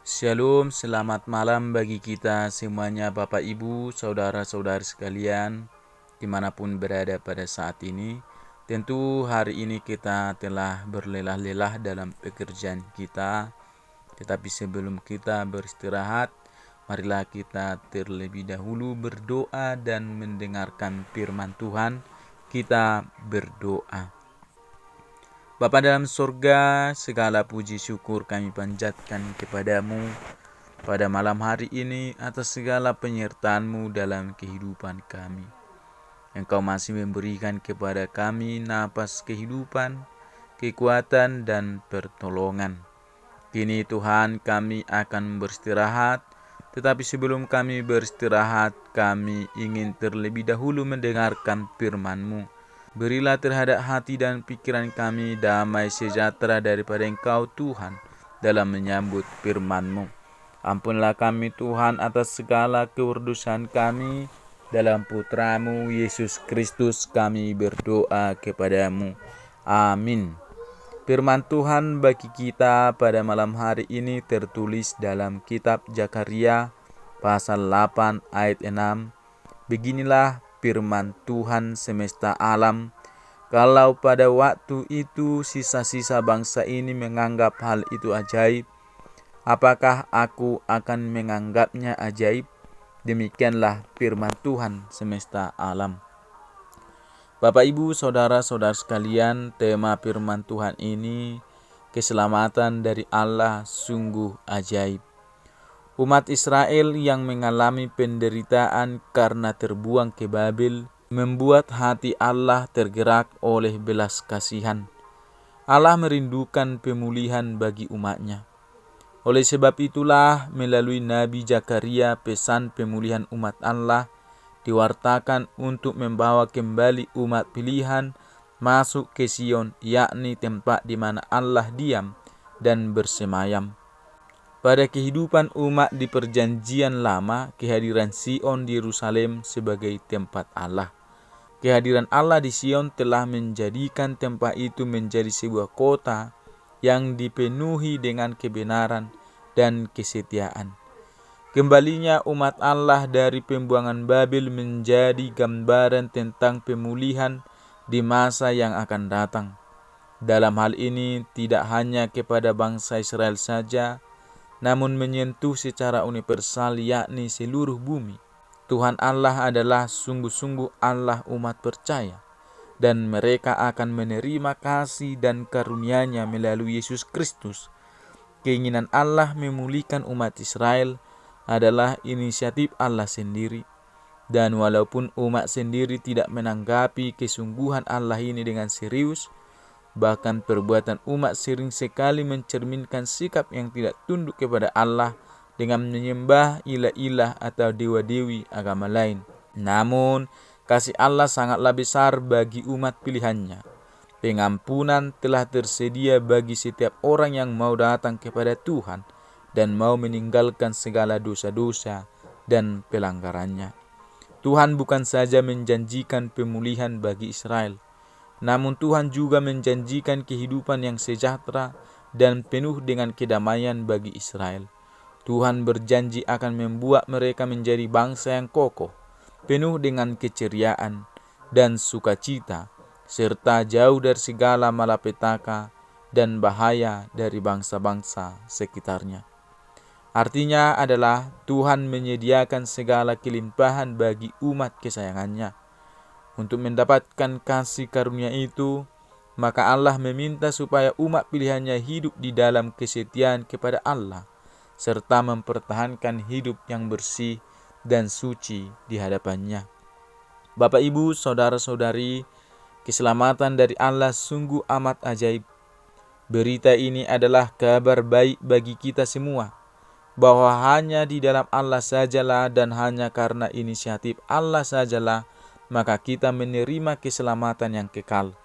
Shalom, selamat malam bagi kita semuanya Bapak Ibu, Saudara-saudari sekalian, dimanapun berada pada saat ini. Tentu hari ini kita telah berlelah-lelah dalam pekerjaan kita, tetapi sebelum kita beristirahat, marilah kita terlebih dahulu berdoa dan mendengarkan firman Tuhan. Kita berdoa. Bapa dalam surga, segala puji syukur kami panjatkan kepadamu pada malam hari ini atas segala penyertaan-Mu dalam kehidupan kami. Engkau masih memberikan kepada kami napas kehidupan, kekuatan, dan pertolongan. Kini Tuhan kami akan beristirahat, tetapi sebelum kami beristirahat, kami ingin terlebih dahulu mendengarkan firman-Mu. Berilah terhadap hati dan pikiran kami damai sejahtera daripada Engkau Tuhan dalam menyambut firman-Mu. Ampunlah kami Tuhan atas segala keberdosan kami. Dalam Putra-Mu Yesus Kristus kami berdoa kepadamu. Amin. Firman Tuhan bagi kita pada malam hari ini tertulis dalam kitab Zakaria pasal 8 ayat 6. Beginilah firman Tuhan semesta alam, kalau pada waktu itu sisa-sisa bangsa ini menganggap hal itu ajaib, apakah aku akan menganggapnya ajaib? Demikianlah firman Tuhan semesta alam. Bapak Ibu Saudara-saudara sekalian, tema firman Tuhan ini, keselamatan dari Allah sungguh ajaib. Umat Israel yang mengalami penderitaan karena terbuang ke Babel membuat hati Allah tergerak oleh belas kasihan. Allah merindukan pemulihan bagi umatnya. Oleh sebab itulah melalui Nabi Zakaria pesan pemulihan umat Allah diwartakan untuk membawa kembali umat pilihan masuk ke Sion, yakni tempat di mana Allah diam dan bersemayam. Pada kehidupan umat di perjanjian lama, kehadiran Sion di Yerusalem sebagai tempat Allah. Kehadiran Allah di Sion telah menjadikan tempat itu menjadi sebuah kota yang dipenuhi dengan kebenaran dan kesetiaan. Kembalinya umat Allah dari pembuangan Babel menjadi gambaran tentang pemulihan di masa yang akan datang. Dalam hal ini tidak hanya kepada bangsa Israel saja, namun menyentuh secara universal yakni seluruh bumi. Tuhan Allah adalah sungguh-sungguh Allah umat percaya, dan mereka akan menerima kasih dan karunia-Nya melalui Yesus Kristus. Keinginan Allah memulihkan umat Israel adalah inisiatif Allah sendiri, dan walaupun umat sendiri tidak menanggapi kesungguhan Allah ini dengan serius, bahkan perbuatan umat sering sekali mencerminkan sikap yang tidak tunduk kepada Allah dengan menyembah ilah-ilah atau dewa-dewi agama lain. Namun, kasih Allah sangatlah besar bagi umat pilihannya. Pengampunan telah tersedia bagi setiap orang yang mau datang kepada Tuhan dan mau meninggalkan segala dosa-dosa dan pelanggarannya. Tuhan bukan saja menjanjikan pemulihan bagi Israel, namun Tuhan juga menjanjikan kehidupan yang sejahtera dan penuh dengan kedamaian bagi Israel. Tuhan berjanji akan membuat mereka menjadi bangsa yang kokoh, penuh dengan keceriaan dan sukacita, serta jauh dari segala malapetaka dan bahaya dari bangsa-bangsa sekitarnya. Artinya adalah Tuhan menyediakan segala kelimpahan bagi umat kesayangannya. Untuk mendapatkan kasih karunia itu, maka Allah meminta supaya umat pilihannya hidup di dalam kesetiaan kepada Allah, serta mempertahankan hidup yang bersih dan suci di hadapannya. Bapak, Ibu, Saudara-saudari, keselamatan dari Allah sungguh amat ajaib. Berita ini adalah kabar baik bagi kita semua, bahwa hanya di dalam Allah sajalah dan hanya karena inisiatif Allah sajalah maka kita menerima keselamatan yang kekal.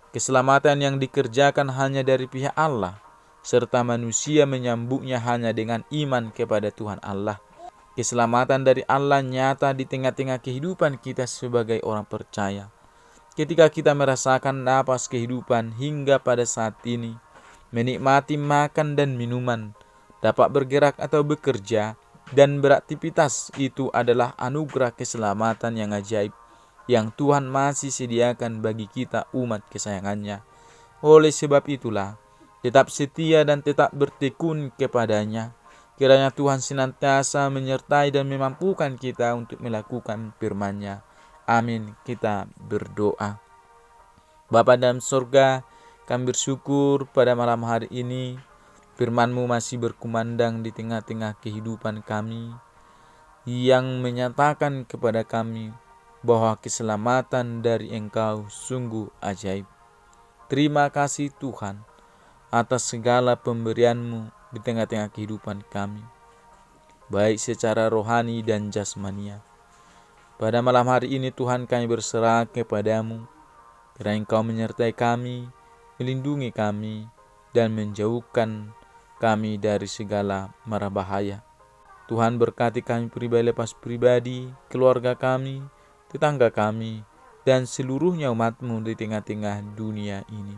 Keselamatan yang dikerjakan hanya dari pihak Allah, serta manusia menyambutnya hanya dengan iman kepada Tuhan Allah. Keselamatan dari Allah nyata di tengah-tengah kehidupan kita sebagai orang percaya. Ketika kita merasakan napas kehidupan hingga pada saat ini, menikmati makan dan minuman, dapat bergerak atau bekerja, dan beraktivitas. Itu adalah anugerah keselamatan yang ajaib yang Tuhan masih sediakan bagi kita umat kesayangannya. Oleh sebab itulah, tetap setia dan tetap bertekun kepadanya. Kiranya Tuhan senantiasa menyertai dan memampukan kita untuk melakukan firman-Nya. Amin. Kita berdoa. Bapa dalam surga, kami bersyukur pada malam hari ini firman-Mu masih berkumandang di tengah-tengah kehidupan kami, yang menyatakan kepada kami bahwa keselamatan dari Engkau sungguh ajaib. Terima kasih Tuhan atas segala pemberian-Mu di tengah-tengah kehidupan kami, baik secara rohani dan jasmania. Pada malam hari ini Tuhan, kami berserah kepada-Mu, kiranya Engkau menyertai kami, melindungi kami, dan menjauhkan kami dari segala mara bahaya. Tuhan, berkati kami pribadi lepas pribadi, keluarga kami, tetangga kami, dan seluruhnya umat-Mu di tengah-tengah dunia ini.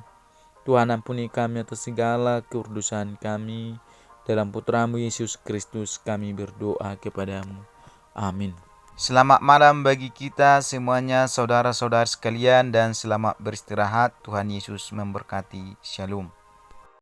Tuhan, ampuni kami atas segala kekurdusan kami. Dalam Putra-Mu Yesus Kristus kami berdoa kepada-Mu. Amin. Selamat malam bagi kita semuanya, saudara-saudara sekalian, dan selamat beristirahat. Tuhan Yesus memberkati. Shalom.